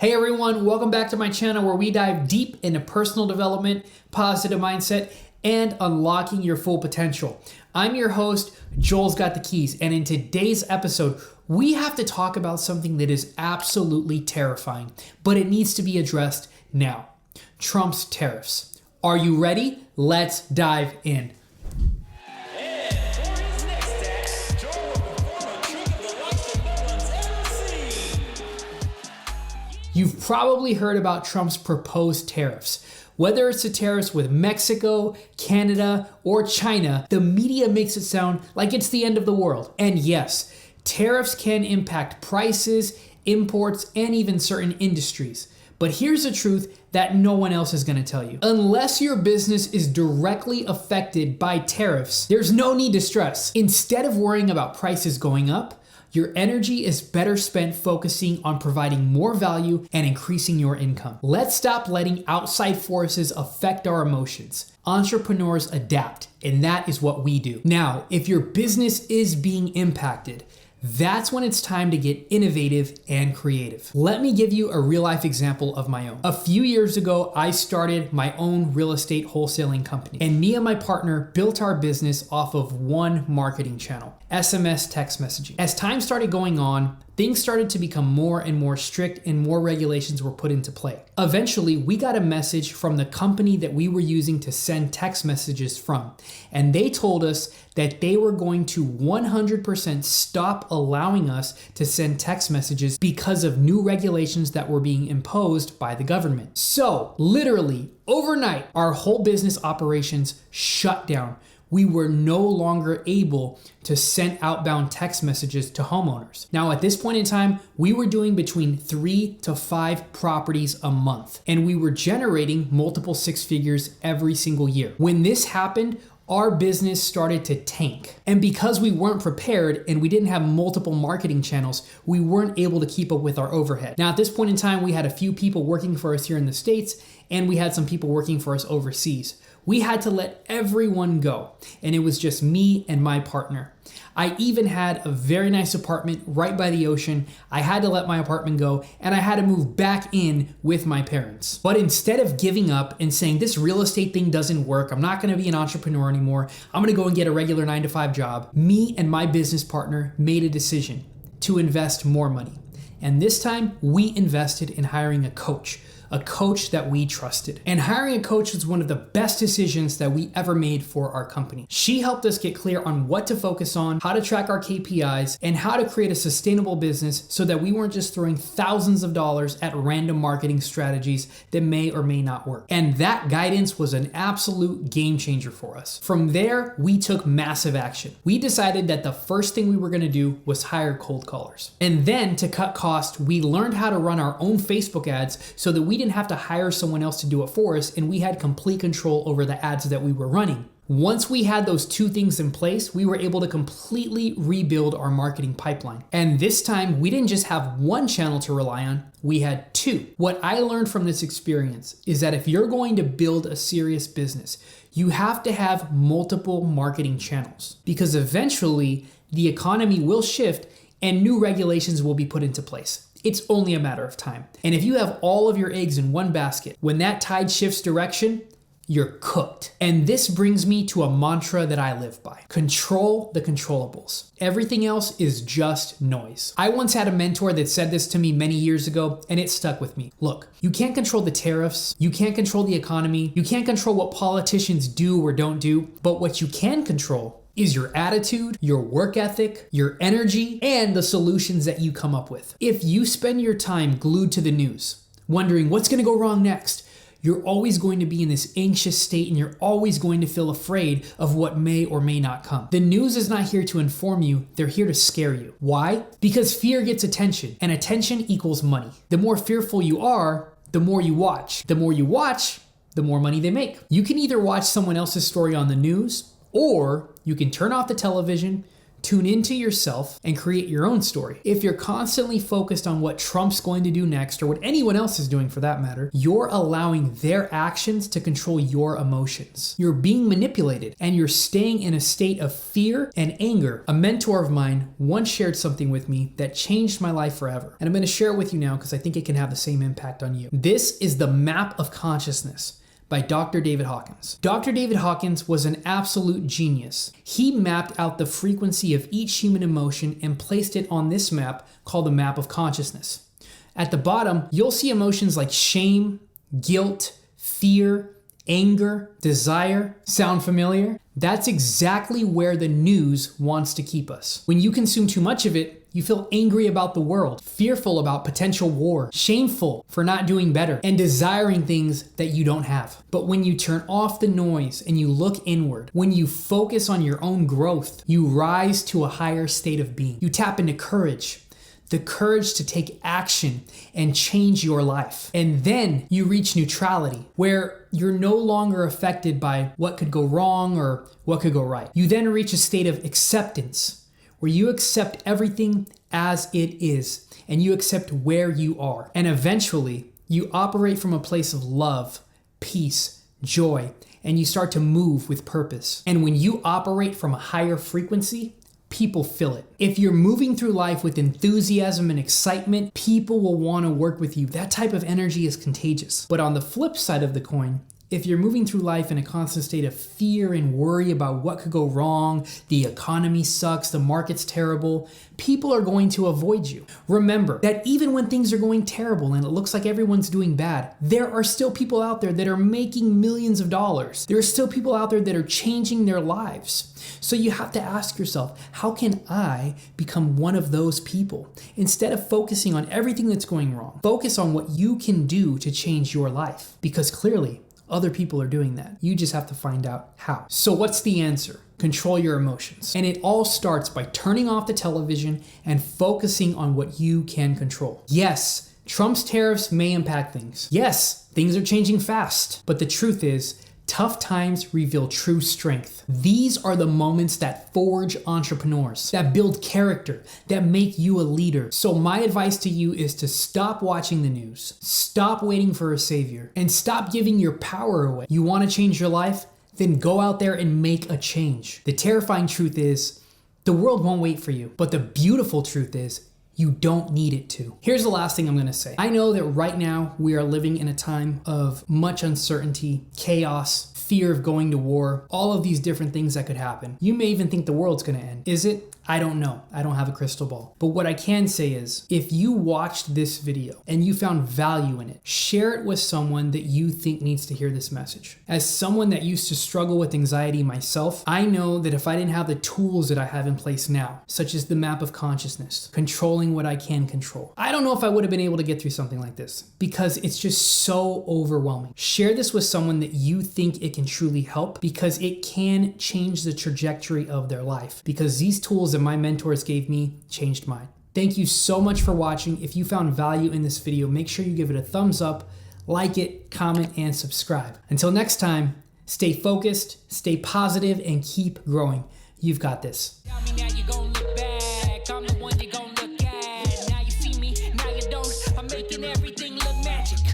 Hey everyone, welcome back to my channel where we dive deep into personal development, positive mindset, and unlocking your full potential. I'm your host, Joel's Got the Keys, and in today's episode, we have to talk about something that is absolutely terrifying, but it needs to be addressed now. Trump's tariffs. Are you ready? Let's dive in. You've probably heard about Trump's proposed tariffs. Whether it's the tariffs with Mexico, Canada, or China, the media makes it sound like it's the end of the world. And yes, tariffs can impact prices, imports, and even certain industries. But here's the truth that no one else is going to tell you. Unless your business is directly affected by tariffs, there's no need to stress. Instead of worrying about prices going up, your energy is better spent focusing on providing more value and increasing your income. Let's stop letting outside forces affect our emotions. Entrepreneurs adapt, and that is what we do. Now, if your business is being impacted, that's when it's time to get innovative and creative. Let me give you a real life example of my own. A few years ago, I started my own real estate wholesaling company, and me and my partner built our business off of one marketing channel, SMS text messaging. As time started going on, things started to become more and more strict and more regulations were put into play. Eventually, we got a message from the company that we were using to send text messages from, and they told us that they were going to 100% stop allowing us to send text messages because of new regulations that were being imposed by the government. So, literally, overnight, our whole business operations shut down. We were no longer able to send outbound text messages to homeowners. Now, at this point in time, we were doing between 3 to 5 properties a month, and we were generating multiple six figures every single year. When this happened, our business started to tank. And because we weren't prepared and we didn't have multiple marketing channels, we weren't able to keep up with our overhead. Now, at this point in time, we had a few people working for us here in the States, and we had some people working for us overseas. We had to let everyone go, and it was just me and my partner. I even had a very nice apartment right by the ocean. I had to let my apartment go, and I had to move back in with my parents. But instead of giving up and saying, this real estate thing doesn't work, I'm not gonna be an entrepreneur anymore, I'm gonna go and get a regular 9-to-5 job, me and my business partner made a decision to invest more money. And this time, we invested in hiring a coach that we trusted. And hiring a coach was one of the best decisions that we ever made for our company. She helped us get clear on what to focus on, how to track our KPIs, and how to create a sustainable business so that we weren't just throwing thousands of dollars at random marketing strategies that may or may not work. And that guidance was an absolute game changer for us. From there, we took massive action. We decided that the first thing we were gonna do was hire cold callers. And then to cut costs, we learned how to run our own Facebook ads so that we didn't have to hire someone else to do it for us, and we had complete control over the ads that we were running. Once we had those two things in place, we were able to completely rebuild our marketing pipeline. And this time, we didn't just have one channel to rely on, we had two. What I learned from this experience is that if you're going to build a serious business, you have to have multiple marketing channels, because eventually the economy will shift and new regulations will be put into place. It's only a matter of time. And if you have all of your eggs in one basket, when that tide shifts direction, you're cooked. And this brings me to a mantra that I live by. Control the controllables. Everything else is just noise. I once had a mentor that said this to me many years ago, and it stuck with me. Look, you can't control the tariffs, you can't control the economy, you can't control what politicians do or don't do, but what you can control is your attitude, your work ethic, your energy, and the solutions that you come up with. If you spend your time glued to the news, wondering what's gonna go wrong next, you're always going to be in this anxious state and you're always going to feel afraid of what may or may not come. The news is not here to inform you, they're here to scare you. Why? Because fear gets attention, and attention equals money. The more fearful you are, the more you watch. The more you watch, the more money they make. You can either watch someone else's story on the news, or you can turn off the television, Tune into yourself and create your own story. If you're constantly focused on what Trump's going to do next, or what anyone else is doing for that matter, you're allowing their actions to control your emotions. You're being manipulated and you're staying in a state of fear and anger. A mentor of mine once shared something with me that changed my life forever. And I'm going to share it with you now because I think it can have the same impact on you. This is the Map of Consciousness by Dr. David Hawkins. Dr. David Hawkins was an absolute genius. He mapped out the frequency of each human emotion and placed it on this map called the Map of Consciousness. At the bottom, you'll see emotions like shame, guilt, fear, anger, desire. Sound familiar? That's exactly where the news wants to keep us. When you consume too much of it, you feel angry about the world, fearful about potential war, shameful for not doing better, and desiring things that you don't have. But when you turn off the noise and you look inward, when you focus on your own growth, you rise to a higher state of being. You tap into courage, the courage to take action and change your life. And then you reach neutrality, where you're no longer affected by what could go wrong or what could go right. You then reach a state of acceptance, where you accept everything as it is, and you accept where you are. And eventually, you operate from a place of love, peace, joy, and you start to move with purpose. And when you operate from a higher frequency, people feel it. If you're moving through life with enthusiasm and excitement, people will want to work with you. That type of energy is contagious. But on the flip side of the coin, if you're moving through life in a constant state of fear and worry about what could go wrong, the economy sucks, the market's terrible, people are going to avoid you. Remember that even when things are going terrible and it looks like everyone's doing bad, there are still people out there that are making millions of dollars. There are still people out there that are changing their lives. So you have to ask yourself, how can I become one of those people? Instead of focusing on everything that's going wrong, focus on what you can do to change your life. Because clearly, other people are doing that. You just have to find out how. So what's the answer? Control your emotions. And it all starts by turning off the television and focusing on what you can control. Yes, Trump's tariffs may impact things. Yes, things are changing fast. But the truth is, tough times reveal true strength. These are the moments that forge entrepreneurs, that build character, that make you a leader. So my advice to you is to stop watching the news, stop waiting for a savior, and stop giving your power away. You want to change your life? Then go out there and make a change. The terrifying truth is, the world won't wait for you. But the beautiful truth is, you don't need it to. Here's the last thing I'm gonna say. I know that right now we are living in a time of much uncertainty, chaos, fear of going to war, all of these different things that could happen. You may even think the world's gonna end. Is it? I don't know. I don't have a crystal ball. But what I can say is, if you watched this video and you found value in it, share it with someone that you think needs to hear this message. As someone that used to struggle with anxiety myself, I know that if I didn't have the tools that I have in place now, such as the Map of Consciousness, controlling what I can control, I don't know if I would have been able to get through something like this, because it's just so overwhelming. Share this with someone that you think it can truly help, because it can change the trajectory of their life, because these tools that my mentors gave me changed mine. Thank you so much for watching. If you found value in this video, make sure you give it a thumbs up, like it, comment, and subscribe. Until next time, stay focused, stay positive, and keep growing. You've got this.